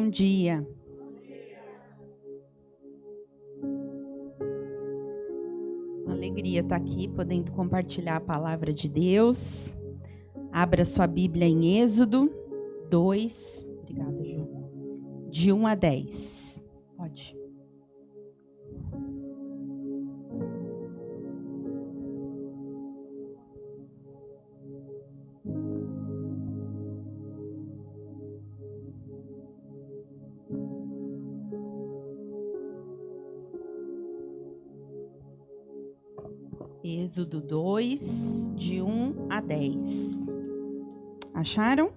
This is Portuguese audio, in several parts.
bom dia. Uma alegria estar aqui, podendo compartilhar a palavra de Deus. Abra sua Bíblia em Êxodo 2, obrigada, Ju, de 1 a 10. Pode. Êxodo 2, de 1 a 10. Acharam?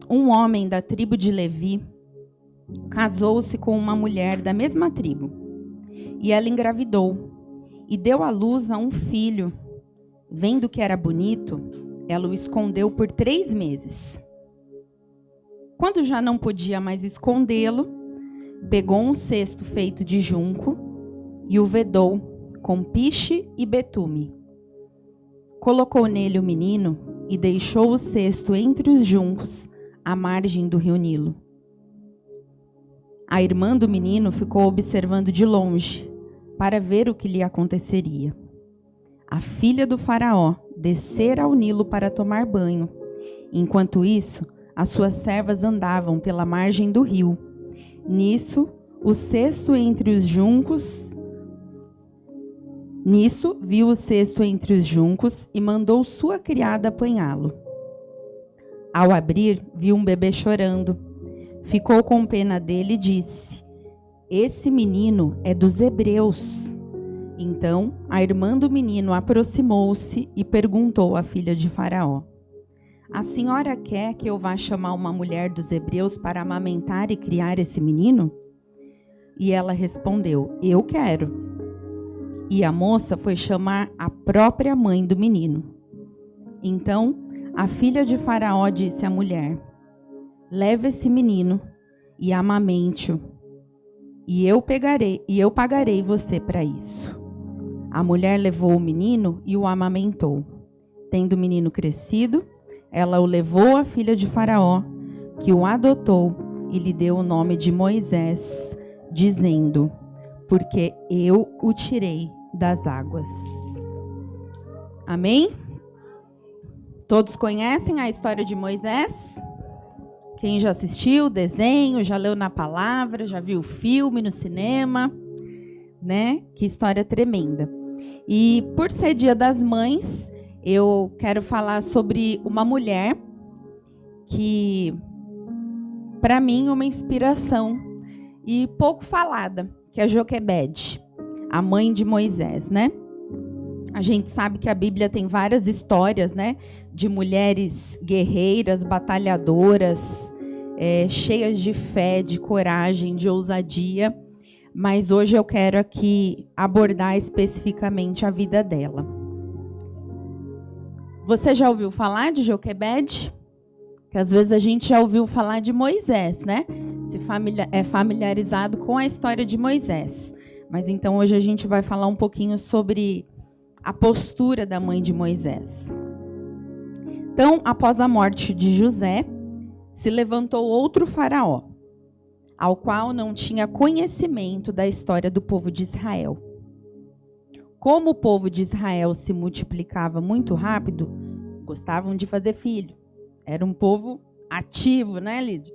Um homem da tribo de Levi casou-se com uma mulher da mesma tribo, e ela engravidou e deu à luz a um filho. Vendo que era bonito, ela o escondeu por 3 meses. Quando já não podia mais escondê-lo, pegou um cesto feito de junco e o vedou com piche e betume. Colocou nele o menino e deixou o cesto entre os juncos, à margem do rio Nilo. A irmã do menino ficou observando de longe, para ver o que lhe aconteceria. A filha do faraó descera ao Nilo para tomar banho. Enquanto isso, as suas servas andavam pela margem do rio. Nisso, o cesto entre os juncos. Viu o cesto entre os juncos e mandou sua criada apanhá-lo. Ao abrir, viu um bebê chorando. Ficou com pena dele e disse: "Esse menino é dos hebreus." Então, a irmã do menino aproximou-se e perguntou à filha de Faraó: "A senhora quer que eu vá chamar uma mulher dos hebreus para amamentar e criar esse menino?" E ela respondeu: "Eu quero." E a moça foi chamar a própria mãe do menino. Então, a filha de Faraó disse à mulher: "Leve esse menino e amamente-o, e eu pagarei você para isso." A mulher levou o menino e o amamentou. Tendo o menino crescido, ela o levou à filha de Faraó, que o adotou e lhe deu o nome de Moisés, dizendo: "Porque eu o tirei das águas." Amém? Todos conhecem a história de Moisés? Quem já assistiu o desenho, já leu na palavra, já viu o filme no cinema, né? Que história tremenda. E por ser Dia das Mães, eu quero falar sobre uma mulher que, para mim, é uma inspiração e pouco falada, que é Joquebede, a mãe de Moisés, né? A gente sabe que a Bíblia tem várias histórias, né, de mulheres guerreiras, batalhadoras, cheias de fé, de coragem, de ousadia. Mas hoje eu quero aqui abordar especificamente a vida dela. Você já ouviu falar de Joquebede? Que às vezes a gente já ouviu falar de Moisés, né? É familiarizado com a história de Moisés. Mas então hoje a gente vai falar um pouquinho sobre a postura da mãe de Moisés. Então, após a morte de José, se levantou outro faraó, ao qual não tinha conhecimento da história do povo de Israel. Como o povo de Israel se multiplicava muito rápido, gostavam de fazer filho. Era um povo ativo, né, Lídia?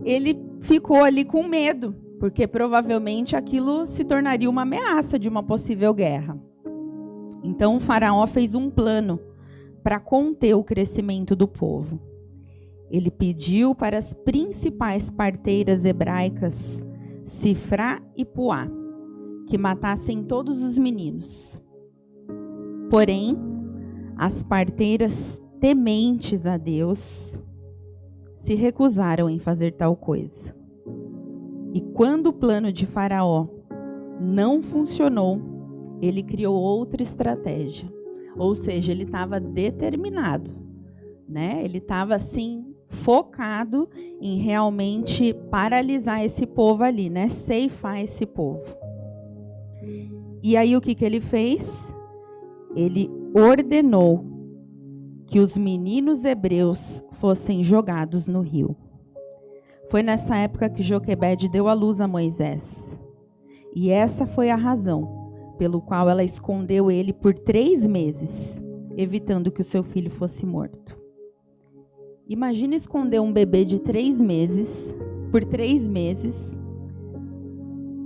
Ele ficou ali com medo, porque provavelmente aquilo se tornaria uma ameaça de uma possível guerra. Então o faraó fez um plano para conter o crescimento do povo. Ele pediu para as principais parteiras hebraicas, Sifrá e Puá, que matassem todos os meninos. Porém, as parteiras tementes a Deus se recusaram em fazer tal coisa. E quando o plano de Faraó não funcionou, ele criou outra estratégia. Ou seja, ele estava determinado, né? Ele estava assim focado em realmente paralisar esse povo ali, né? Ceifar esse povo. E aí o que ele fez? ele ordenou que os meninos hebreus fossem jogados no rio. Foi nessa época que Joquebede deu à luz a Moisés. E essa foi a razão pelo qual ela escondeu ele por 3 meses, evitando que o seu filho fosse morto. Imagina esconder um bebê de 3 meses, por 3 meses,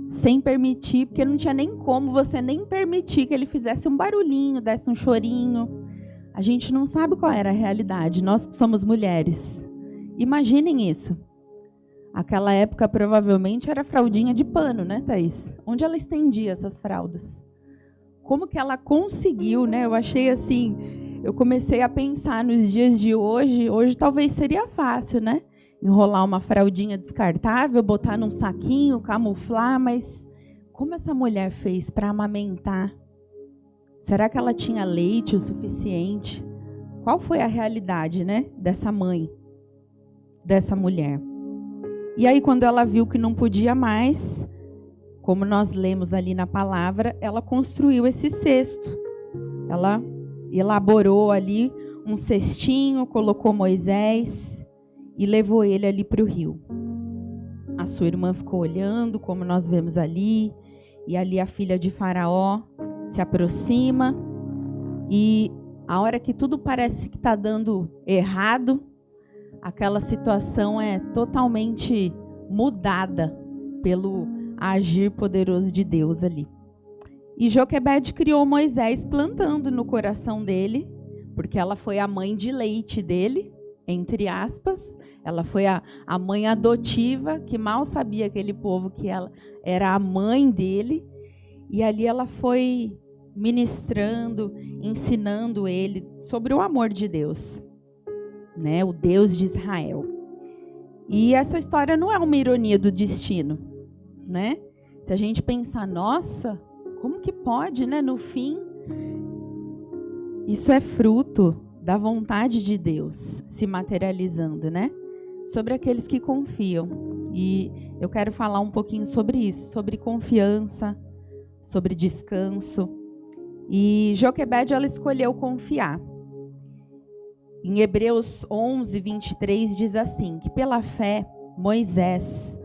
sem permitir, porque não tinha nem como você nem permitir que ele fizesse um barulhinho, desse um chorinho. A gente não sabe qual era a realidade, nós que somos mulheres. Imaginem isso. Aquela época provavelmente era fraldinha de pano, né, Thaís? Onde ela estendia essas fraldas? Como que ela conseguiu, né? Eu achei assim, eu comecei a pensar nos dias de hoje. Hoje talvez seria fácil, né? Enrolar uma fraldinha descartável, botar num saquinho, camuflar, mas como essa mulher fez para amamentar? Será que ela tinha leite o suficiente? Qual foi a realidade, né, dessa mãe, dessa mulher? E aí, quando ela viu que não podia mais, como nós lemos ali na palavra, ela construiu esse cesto. Ela elaborou ali um cestinho, colocou Moisés e levou ele ali para o rio. A sua irmã ficou olhando, como nós vemos ali, e ali a filha de Faraó se aproxima, e a hora que tudo parece que está dando errado, aquela situação é totalmente mudada pelo agir poderoso de Deus ali. E Joquebede criou Moisés plantando no coração dele, porque ela foi a mãe de leite dele, entre aspas. Ela foi a mãe adotiva, que mal sabia aquele povo que ela era a mãe dele. E ali ela foi ministrando, ensinando ele sobre o amor de Deus, né? O Deus de Israel. E essa história não é uma ironia do destino, né? Se a gente pensar, nossa, como que pode, né? No fim, isso é fruto da vontade de Deus se materializando, né? Sobre aqueles que confiam. E eu quero falar um pouquinho sobre isso, sobre confiança, sobre descanso. E Joquebede, ela escolheu confiar. Em Hebreus 11, 23, diz assim, que pela fé, Moisés,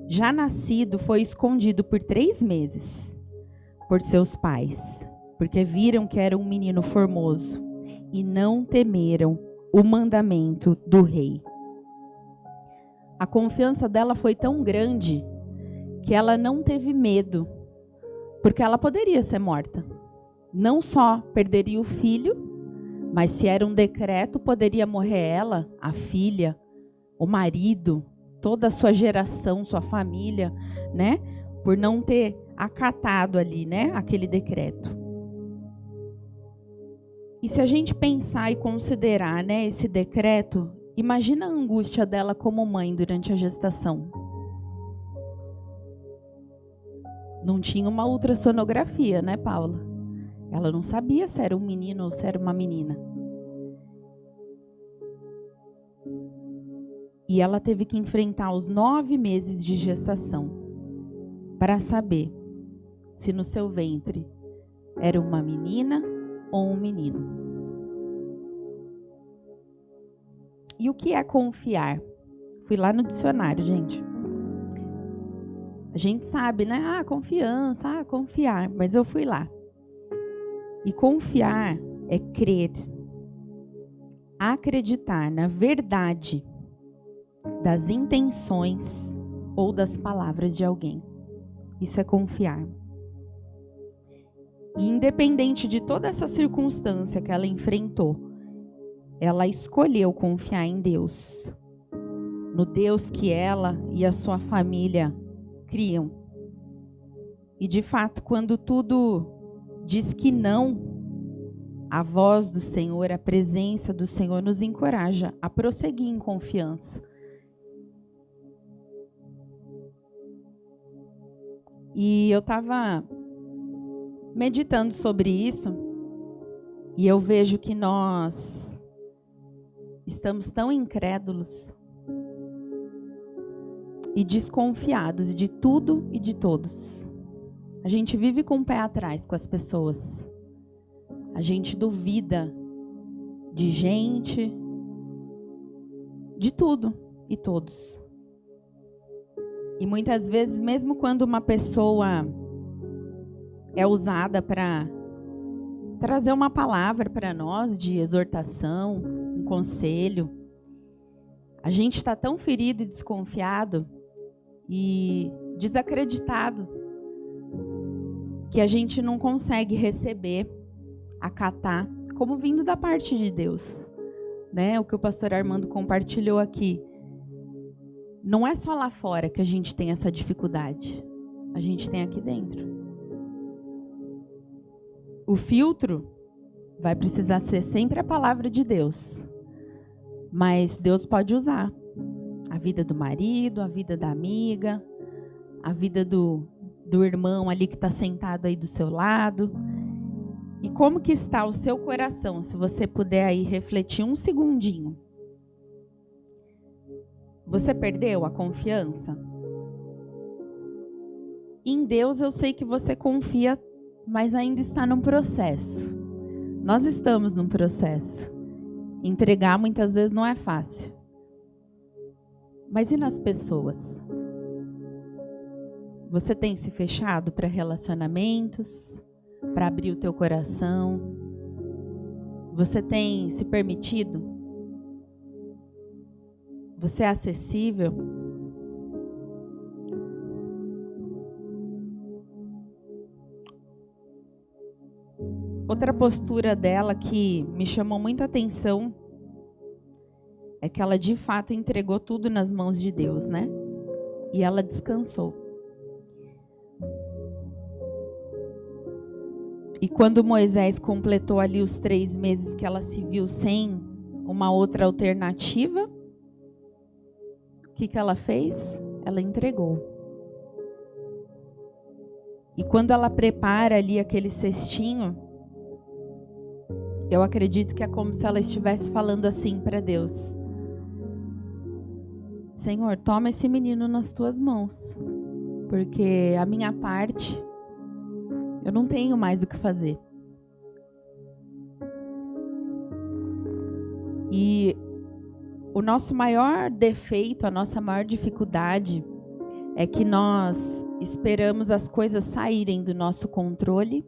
já nascido, foi escondido por 3 meses por seus pais, porque viram que era um menino formoso e não temeram o mandamento do rei. A confiança dela foi tão grande que ela não teve medo, porque ela poderia ser morta. Não só perderia o filho, mas se era um decreto, poderia morrer ela, a filha, o marido, toda a sua geração, sua família, né? Por não ter acatado ali, né? Aquele decreto. E se a gente pensar e considerar, né, esse decreto, imagina a angústia dela como mãe durante a gestação. Não tinha uma ultrassonografia, né, Paula? Ela não sabia se era um menino ou se era uma menina. E ela teve que enfrentar os 9 meses de gestação para saber se no seu ventre era uma menina ou um menino. E o que é confiar? Fui lá no dicionário, gente. A gente sabe, né? Confiança, confiar. Mas eu fui lá. E confiar é crer, acreditar na verdade das intenções ou das palavras de alguém. Isso é confiar. E independente de toda essa circunstância que ela enfrentou, ela escolheu confiar em Deus, no Deus que ela e a sua família criam. E de fato, quando tudo diz que não, a voz do Senhor, a presença do Senhor nos encoraja a prosseguir em confiança. E eu estava meditando sobre isso e eu vejo que nós estamos tão incrédulos e desconfiados de tudo e de todos. A gente vive com o pé atrás com as pessoas. A gente duvida de gente, de tudo e todos. E muitas vezes, mesmo quando uma pessoa é usada para trazer uma palavra para nós de exortação, um conselho, a gente está tão ferido e desconfiado e desacreditado que a gente não consegue receber, acatar, como vindo da parte de Deus, né? O que o pastor Armando compartilhou aqui. Não é só lá fora que a gente tem essa dificuldade. A gente tem aqui dentro. O filtro vai precisar ser sempre a palavra de Deus. Mas Deus pode usar a vida do marido, a vida da amiga, a vida do irmão ali que está sentado aí do seu lado. E como que está o seu coração? Se você puder aí refletir um segundinho. Você perdeu a confiança? Em Deus eu sei que você confia, mas ainda está num processo. Nós estamos num processo. Entregar muitas vezes não é fácil. Mas e nas pessoas? Você tem se fechado para relacionamentos? Para abrir o teu coração? Você tem se permitido? Você é acessível? Outra postura dela que me chamou muito a atenção é que ela de fato entregou tudo nas mãos de Deus, né? E ela descansou. E quando Moisés completou ali os 3 meses que ela se viu sem uma outra alternativa, o que ela fez? Ela entregou. E quando ela prepara ali aquele cestinho, eu acredito que é como se ela estivesse falando assim para Deus: Senhor, toma esse menino nas tuas mãos, porque a minha parte, eu não tenho mais o que fazer. E o nosso maior defeito, a nossa maior dificuldade é que nós esperamos as coisas saírem do nosso controle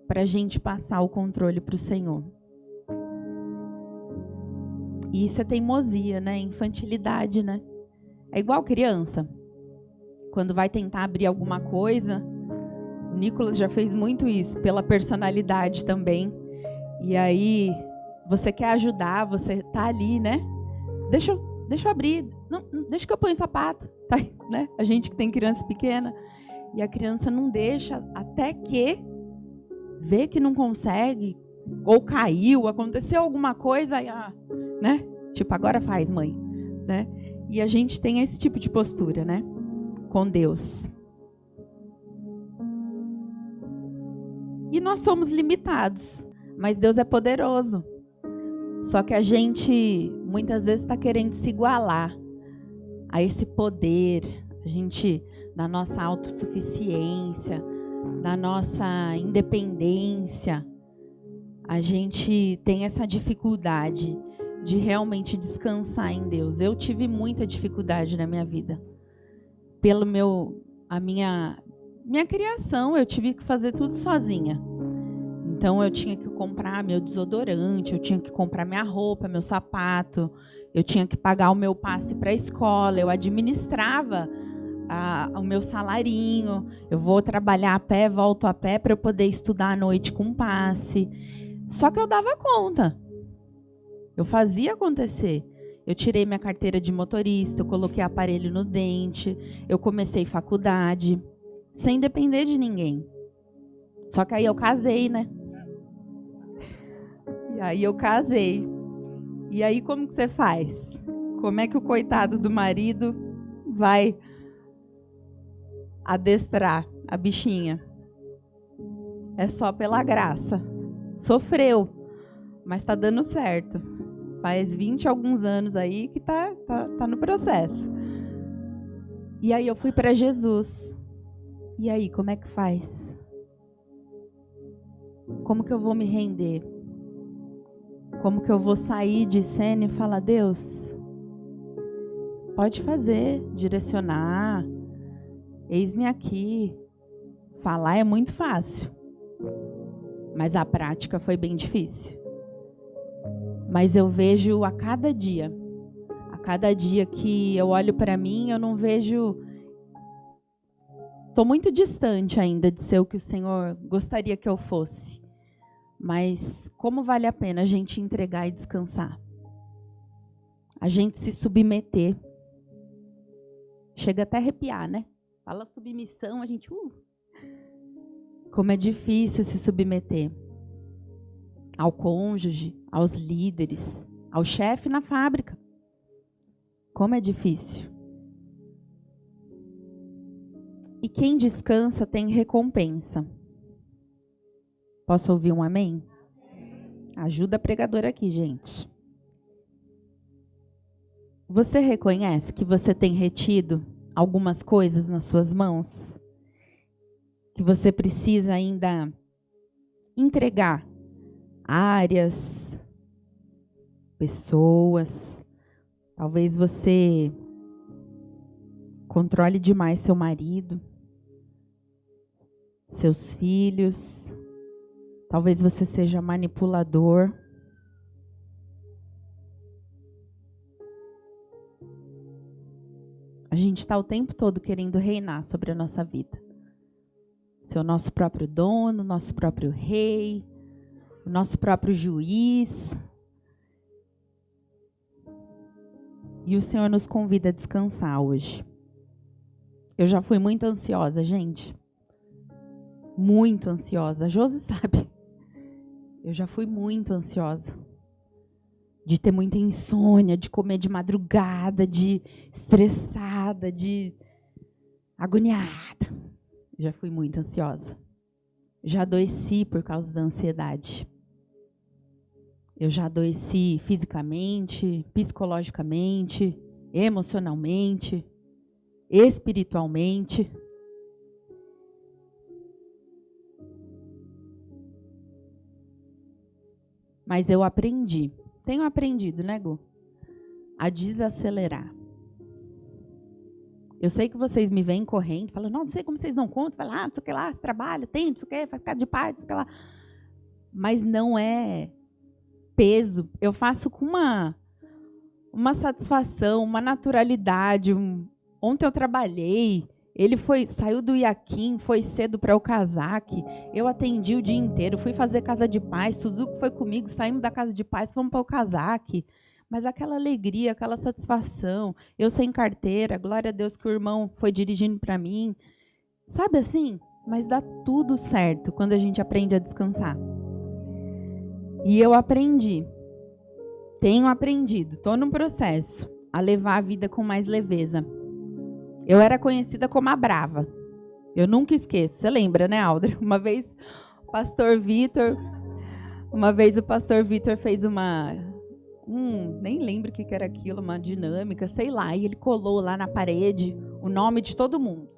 para a gente passar o controle para o Senhor. E isso é teimosia, né? Infantilidade, né? É igual criança. Quando vai tentar abrir alguma coisa, o Nicolas já fez muito isso, pela personalidade também. E aí, você quer ajudar, você tá ali, né? Deixa eu abrir, não, deixa que eu ponho o sapato, tá, né? A gente que tem criança pequena, e a criança não deixa até que vê que não consegue, ou caiu, aconteceu alguma coisa, aí, né? Tipo, agora faz, mãe, né? E a gente tem esse tipo de postura, né? Com Deus. E nós somos limitados, mas Deus é poderoso. Só que a gente muitas vezes está querendo se igualar a esse poder, a gente, da nossa autossuficiência, da nossa independência, a gente tem essa dificuldade de realmente descansar em Deus. Eu tive muita dificuldade na minha vida. Pela minha criação, eu tive que fazer tudo sozinha. Então, eu tinha que comprar meu desodorante, eu tinha que comprar minha roupa, meu sapato, eu tinha que pagar o meu passe para a escola, eu administrava o meu salarinho, eu vou trabalhar a pé, volto a pé para eu poder estudar à noite com passe. Só que eu dava conta. Eu fazia acontecer. Eu tirei minha carteira de motorista, eu coloquei aparelho no dente, eu comecei faculdade, sem depender de ninguém. Só que aí eu casei, né? E aí eu casei. E aí como que você faz? Como é que o coitado do marido vai adestrar a bichinha? É só pela graça. Sofreu, mas tá dando certo. Faz 20 e alguns anos aí que tá no processo. E aí eu fui para Jesus. E aí, como é que faz? Como que eu vou me render? Como que eu vou sair de cena e falar, Deus, pode fazer, direcionar, eis-me aqui. Falar é muito fácil, mas a prática foi bem difícil. Mas eu vejo a cada dia que eu olho para mim, eu não vejo... Estou muito distante ainda de ser o que o Senhor gostaria que eu fosse. Mas como vale a pena a gente entregar e descansar? A gente se submeter. Chega até a arrepiar, né? Fala submissão, a gente... Como é difícil se submeter ao cônjuge, aos líderes, ao chefe na fábrica. Como é difícil. E quem descansa tem recompensa. Posso ouvir um amém? Ajuda a pregadora aqui, gente. Você reconhece que você tem retido algumas coisas nas suas mãos? Que você precisa ainda entregar áreas, pessoas. Talvez você controle demais seu marido, seus filhos. Talvez você seja manipulador. A gente está o tempo todo querendo reinar sobre a nossa vida. Ser o nosso próprio dono, nosso próprio rei, o nosso próprio juiz. E o Senhor nos convida a descansar hoje. Eu já fui muito ansiosa, gente. Muito ansiosa. A Josi sabe. Eu já fui muito ansiosa. De ter muita insônia, de comer de madrugada, de estressada, de agoniada. Já fui muito ansiosa. Já adoeci por causa da ansiedade. Eu já adoeci fisicamente, psicologicamente, emocionalmente, espiritualmente. Mas eu aprendi, tenho aprendido, né, Gu? A desacelerar. Eu sei que vocês me veem correndo, falam, não sei como vocês não contam, falam, não sei o que lá, você trabalha, tem, não sei o que, faz ficar de paz, não sei o que lá. Mas não é peso. Eu faço com uma satisfação, uma naturalidade. Ontem eu trabalhei, ele saiu do Iaquim, foi cedo para o Casaque, eu atendi o dia inteiro, fui fazer casa de paz, Suzuki foi comigo, saímos da casa de paz, fomos para o Casaque. Mas aquela alegria, aquela satisfação, eu sem carteira, glória a Deus que o irmão foi dirigindo para mim. Sabe assim? Mas dá tudo certo quando a gente aprende a descansar. E eu aprendi, tenho aprendido, estou num processo, a levar a vida com mais leveza. Eu era conhecida como a brava. Eu nunca esqueço. Você lembra, né, Aldra? Uma vez o pastor Vitor fez nem lembro o que era aquilo, uma dinâmica, sei lá, e ele colou lá na parede o nome de todo mundo.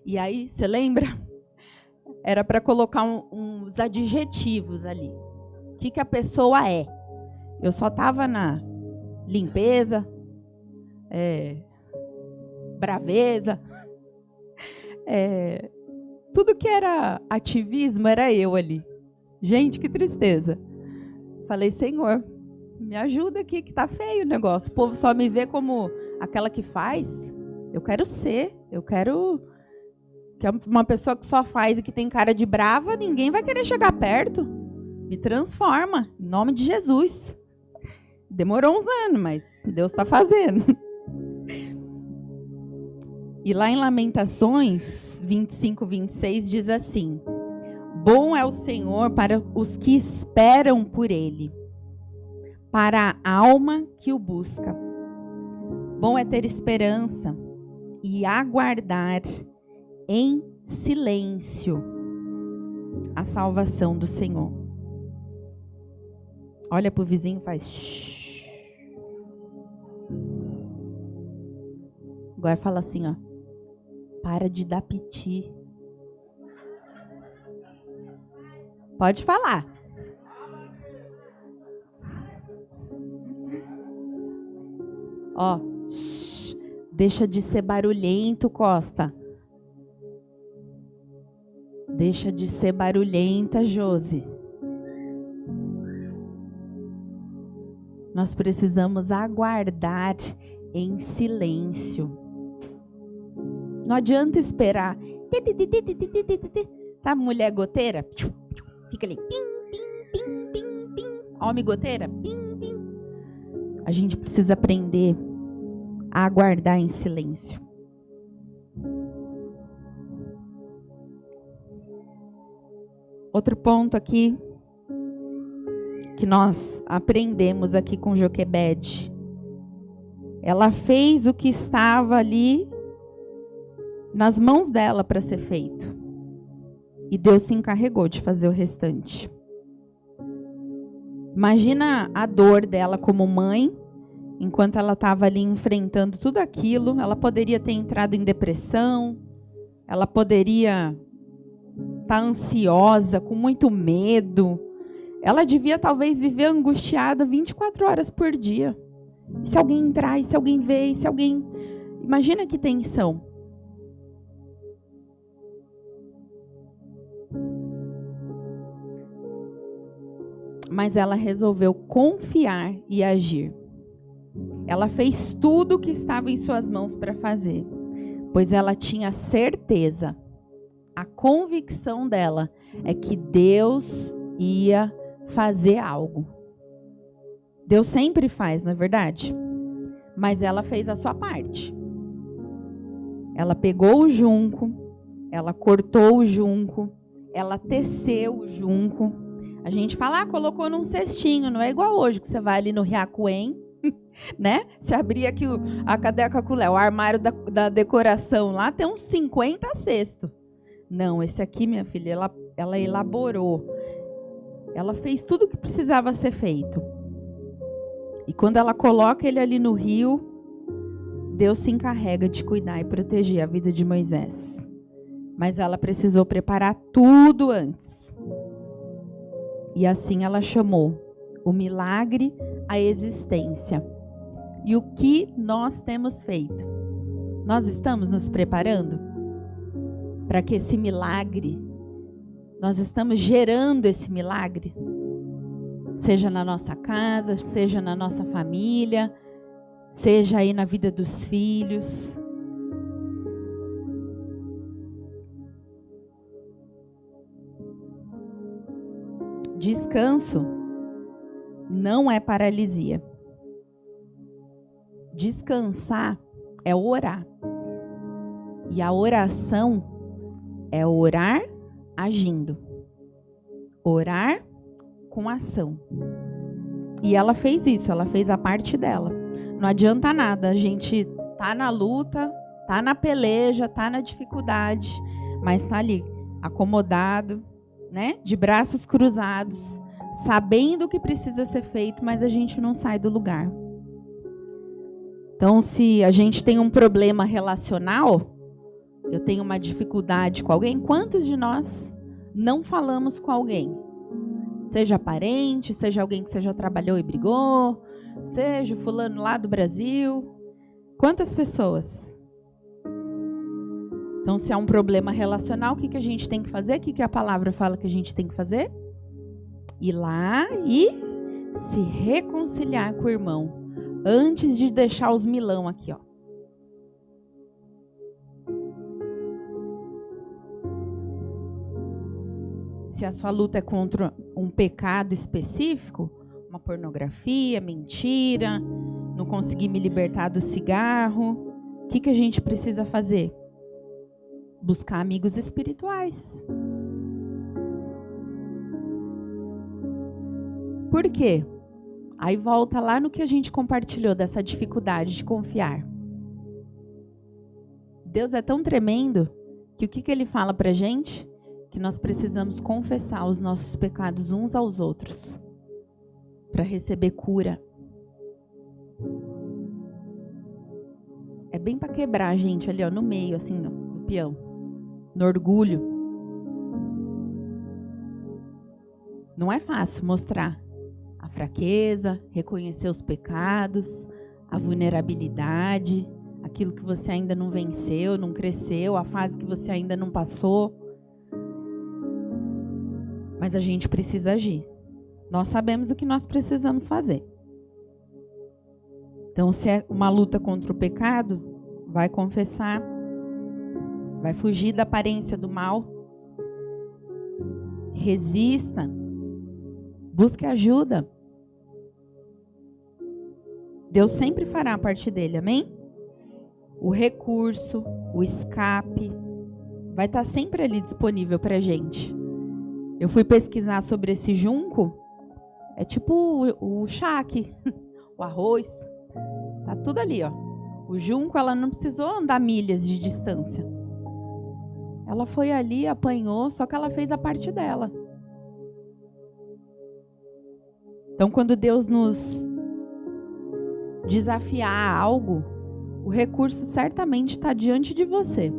E aí, você lembra? Era para colocar uns adjetivos ali. O que a pessoa é? Eu só estava na limpeza, braveza, tudo que era ativismo era eu ali. Gente, que tristeza. Falei, Senhor, me ajuda aqui que tá feio o negócio. O povo só me vê como aquela que faz. Eu quero ser, que é uma pessoa que só faz e que tem cara de brava, ninguém vai querer chegar perto. Me transforma, em nome de Jesus. Demorou uns anos, mas Deus está fazendo. E lá em Lamentações 25, 26 diz assim: bom é o Senhor para os que esperam por Ele, para a alma que o busca. Bom é ter esperança e aguardar em silêncio a salvação do Senhor. Olha para o vizinho e faz shh. Agora fala assim, ó. Para de dar piti. Pode falar. Ó, deixa de ser barulhento, Costa. Deixa de ser barulhenta, Josi. Nós precisamos aguardar em silêncio. Não adianta esperar. Sabe mulher goteira? Fica ali. Pim, pim, pim, pim, pim. Homem goteira? Pim, pim. A gente precisa aprender a aguardar em silêncio. Outro ponto aqui que nós aprendemos aqui com Joquebede. Ela fez o que estava ali nas mãos dela para ser feito. E Deus se encarregou de fazer o restante. Imagina a dor dela como mãe, enquanto ela estava ali enfrentando tudo aquilo. Ela poderia ter entrado em depressão, ela poderia estar ansiosa, com muito medo. Ela devia talvez viver angustiada 24 horas por dia. E se alguém entrar, e se alguém ver, e se alguém... Imagina que tensão. Mas ela resolveu confiar e agir. Ela fez tudo o que estava em suas mãos para fazer, pois ela tinha certeza, a convicção dela é que Deus ia fazer algo. Deus sempre faz, não é verdade? Mas ela fez a sua parte. Ela pegou o junco, ela cortou o junco, ela teceu o junco. A gente fala, colocou num cestinho, não é igual hoje, que você vai ali no Riacuém, né? Se abrir aqui a cadeca com o armário da decoração lá, tem uns 50 cestos. Não, esse aqui, minha filha, ela elaborou. Ela fez tudo o que precisava ser feito. E quando ela coloca ele ali no rio, Deus se encarrega de cuidar e proteger a vida de Moisés. Mas ela precisou preparar tudo antes. E assim ela chamou o milagre à existência. E o que nós temos feito? Nós estamos nos preparando para que esse milagre, nós estamos gerando esse milagre, seja na nossa casa, seja na nossa família, seja aí na vida dos filhos. Descanso não é paralisia. Descansar é orar. E a oração é orar agindo. Orar com ação. E ela fez isso, ela fez a parte dela. Não adianta nada, a gente tá na luta, tá na peleja, tá na dificuldade, mas tá ali, acomodado, né? De braços cruzados, sabendo o que precisa ser feito, mas a gente não sai do lugar. Então, se a gente tem um problema relacional, eu tenho uma dificuldade com alguém, quantos de nós não falamos com alguém? Seja parente, seja alguém que você já trabalhou e brigou, seja o fulano lá do Brasil. Quantas pessoas? Então, se há um problema relacional, o que a gente tem que fazer? O que a palavra fala que a gente tem que fazer? Ir lá e se reconciliar com o irmão, antes de deixar os milão aqui, ó. Se a sua luta é contra um pecado específico, uma pornografia, mentira, não conseguir me libertar do cigarro, o que a gente precisa fazer? Buscar amigos espirituais. Por quê? Aí volta lá no que a gente compartilhou dessa dificuldade de confiar. Deus é tão tremendo que o que ele fala pra gente? Que nós precisamos confessar os nossos pecados uns aos outros para receber cura. É bem para quebrar a gente ali, ó, no meio, assim, no, peão, no orgulho. Não é fácil mostrar a fraqueza, reconhecer os pecados, a vulnerabilidade, aquilo que você ainda não venceu, não cresceu, a fase que você ainda não passou. Mas a gente precisa agir. Nós sabemos o que nós precisamos fazer. Então, se é uma luta contra o pecado, vai confessar, vai fugir da aparência do mal, resista, busque ajuda. Deus sempre fará a parte dele, amém? O recurso, o escape, vai estar sempre ali disponível para a gente. Eu fui pesquisar sobre esse junco, é tipo o charque, o arroz, tá tudo ali, ó. O junco, ela não precisou andar milhas de distância. Ela foi ali, apanhou, só que ela fez a parte dela. Então, quando Deus nos desafiar a algo, o recurso certamente está diante de você.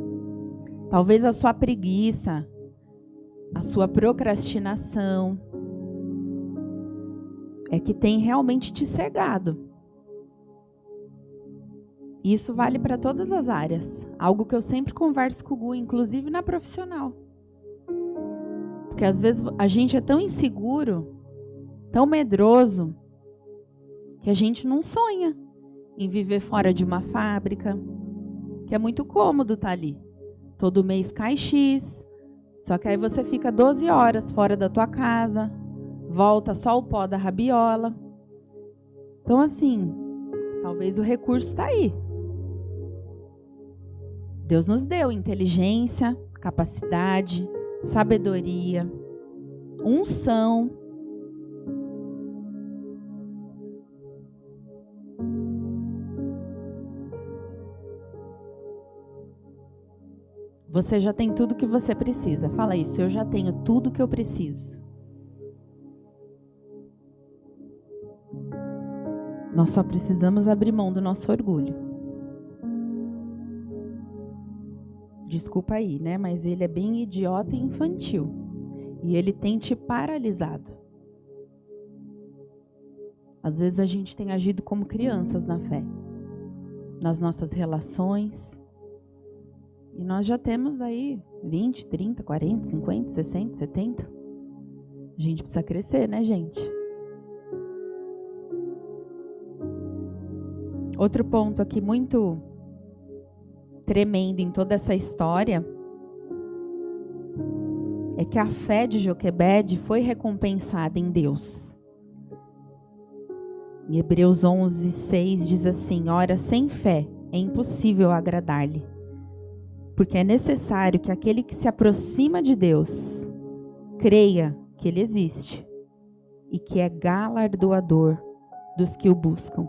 Talvez a sua preguiça, a sua procrastinação, é que tem realmente te cegado. Isso vale para todas as áreas. Algo que eu sempre converso com o Gu, inclusive na profissional. Porque às vezes a gente é tão inseguro, tão medroso, que a gente não sonha em viver fora de uma fábrica, que é muito cômodo estar ali. Todo mês cai X, só que aí você fica 12 horas fora da tua casa, volta só o pó da rabiola. Então, assim, talvez o recurso está aí. Deus nos deu inteligência, capacidade, sabedoria, unção. Você já tem tudo que você precisa. Fala isso, eu já tenho tudo que eu preciso. Nós só precisamos abrir mão do nosso orgulho. Desculpa aí, né? Mas ele é bem idiota e infantil. E ele tem te paralisado. Às vezes a gente tem agido como crianças na fé. Nas nossas relações. E nós já temos aí 20, 30, 40, 50, 60, 70. A gente precisa crescer, né, gente? Outro ponto aqui muito tremendo em toda essa história é que a fé de Joquebede foi recompensada em Deus. Em Hebreus 11:6 diz assim: ora, sem fé é impossível agradar-lhe, porque é necessário que aquele que se aproxima de Deus creia que Ele existe e que é galardoador dos que o buscam.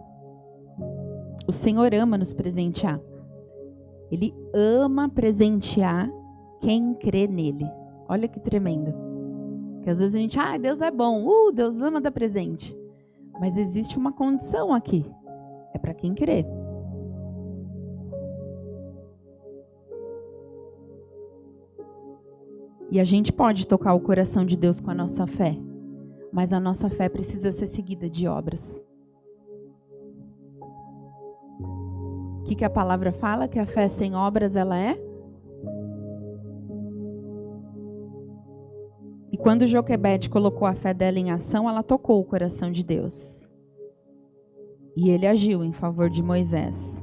O Senhor ama nos presentear. Ele ama presentear quem crê nele. Olha que tremendo. Porque às vezes a gente, Deus é bom, Deus ama dar presente. Mas existe uma condição aqui. É para quem crê. E a gente pode tocar o coração de Deus com a nossa fé. Mas a nossa fé precisa ser seguida de obras. O que a palavra fala? Que a fé sem obras, ela é? E quando Joquebede colocou a fé dela em ação, ela tocou o coração de Deus. E ele agiu em favor de Moisés.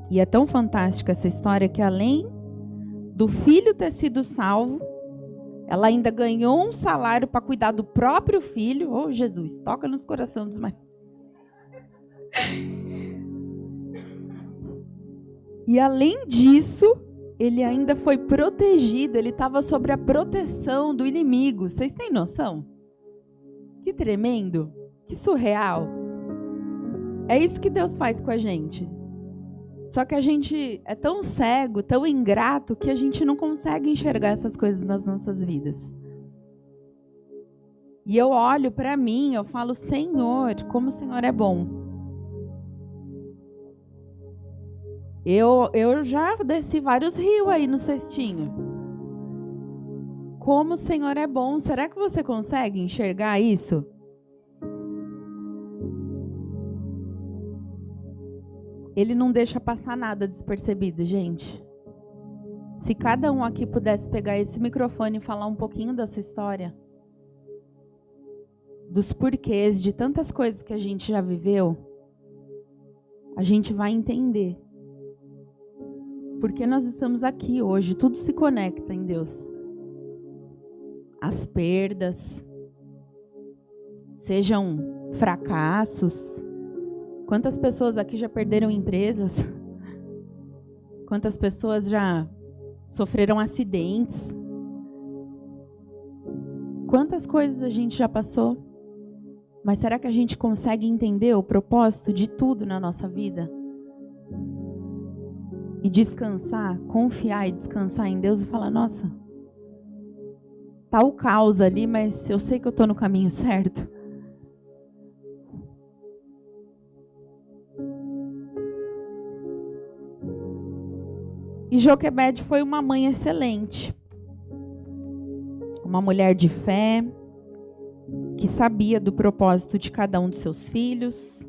E é tão fantástica essa história que além do filho ter sido salvo, ela ainda ganhou um salário para cuidar do próprio filho. Oh, Jesus, toca nos corações dos maridos. E além disso, ele ainda foi protegido, ele estava sob a proteção do inimigo. Vocês têm noção? Que tremendo, que surreal. É isso que Deus faz com a gente. Só que a gente é tão cego, tão ingrato, que a gente não consegue enxergar essas coisas nas nossas vidas. E eu olho para mim, eu falo, Senhor, como o Senhor é bom. Eu já desci vários rios aí no cestinho. como o Senhor é bom. Será que você consegue enxergar isso? Ele não deixa passar nada despercebido, gente. Se cada um aqui pudesse pegar esse microfone e falar um pouquinho da sua história, dos porquês, de tantas coisas que a gente já viveu, a gente vai entender. Porque nós estamos aqui hoje, tudo se conecta em Deus. As perdas, sejam fracassos. Quantas pessoas aqui já perderam empresas? Quantas pessoas já sofreram acidentes? Quantas coisas a gente já passou? Mas será que a gente consegue entender o propósito de tudo na nossa vida? E descansar, confiar e descansar em Deus e falar, nossa, tá o caos ali, mas eu sei que eu tô no caminho certo. E Joquebede foi uma mãe excelente. Uma mulher de fé, que sabia do propósito de cada um de seus filhos.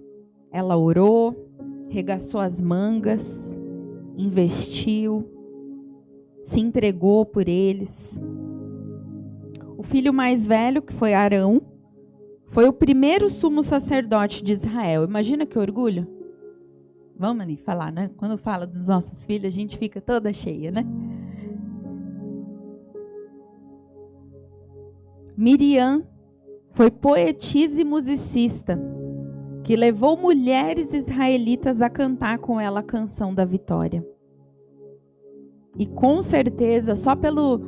Ela orou, regaçou as mangas, investiu, se entregou por eles. O filho mais velho, que foi Arão, foi o primeiro sumo sacerdote de Israel. Imagina que orgulho. Vamos, Ani, falar, né? Quando fala dos nossos filhos, a gente fica toda cheia, né? Miriam foi poetisa e musicista, que levou mulheres israelitas a cantar com ela a canção da vitória. E com certeza, só pelo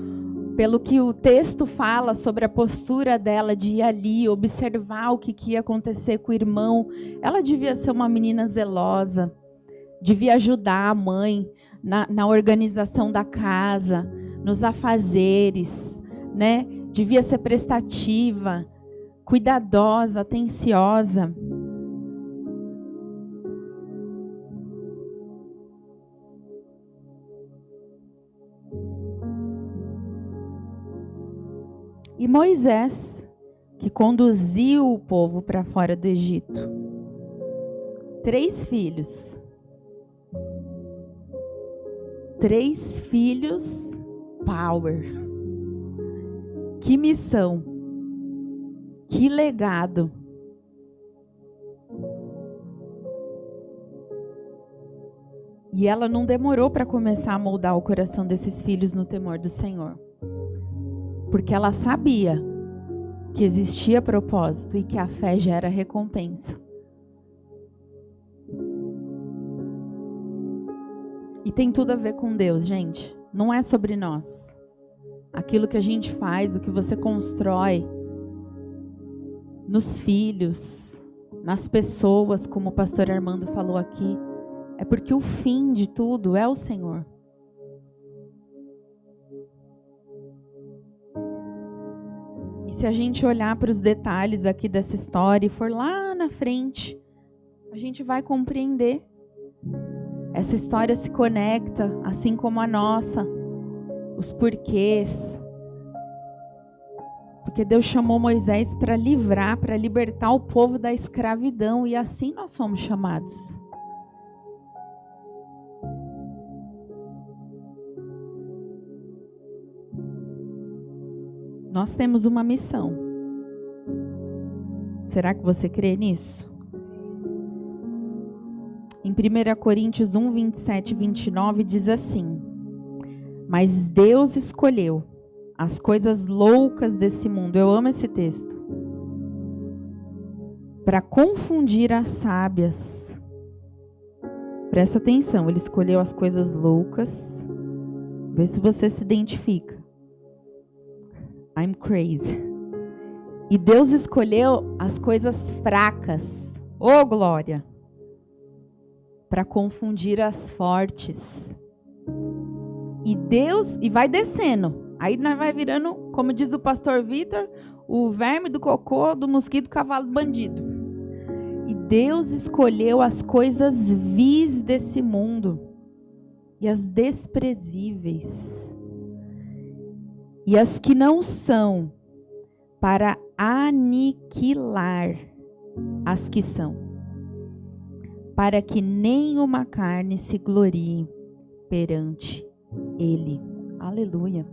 que o texto fala sobre a postura dela de ir ali, observar o que ia acontecer com o irmão, ela devia ser uma menina zelosa, devia ajudar a mãe na organização da casa, nos afazeres, né? Devia ser prestativa, cuidadosa, atenciosa. E Moisés, que conduziu o povo para fora do Egito. 3 filhos. 3 filhos power. Que missão. Que legado. E ela não demorou para começar a moldar o coração desses filhos no temor do Senhor. Porque ela sabia que existia propósito e que a fé gera recompensa. E tem tudo a ver com Deus, gente. Não é sobre nós. Aquilo que a gente faz, o que você constrói nos filhos, nas pessoas, como o pastor Armando falou aqui, é porque o fim de tudo é o Senhor. E se a gente olhar para os detalhes aqui dessa história e for lá na frente, a gente vai compreender. Essa história se conecta, assim como a nossa, os porquês. Porque Deus chamou Moisés para livrar, para libertar o povo da escravidão, e assim nós somos chamados. Nós temos uma missão. Será que você crê nisso? Em 1 Coríntios 1, 27 e 29 diz assim: mas Deus escolheu as coisas loucas desse mundo, eu amo esse texto, para confundir as sábias. Presta atenção, ele escolheu as coisas loucas. Vê se você se identifica. I'm crazy. E Deus escolheu as coisas fracas, ô glória, para confundir as fortes. E vai descendo. Aí nós vai virando, como diz o pastor Vitor, o verme do cocô, do mosquito, do cavalo do bandido. E Deus escolheu as coisas vis desse mundo e as desprezíveis e as que não são, para aniquilar as que são, para que nenhuma carne se glorie perante ele. Aleluia.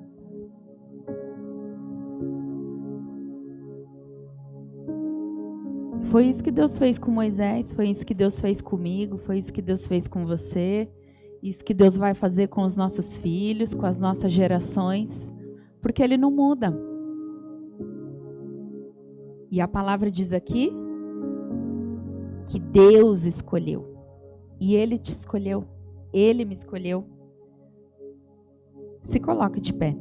Foi isso que Deus fez com Moisés, foi isso que Deus fez comigo, foi isso que Deus fez com você, isso que Deus vai fazer com os nossos filhos, com as nossas gerações, porque Ele não muda. E a palavra diz aqui que Deus escolheu. E Ele te escolheu. Ele me escolheu. Se coloque de pé.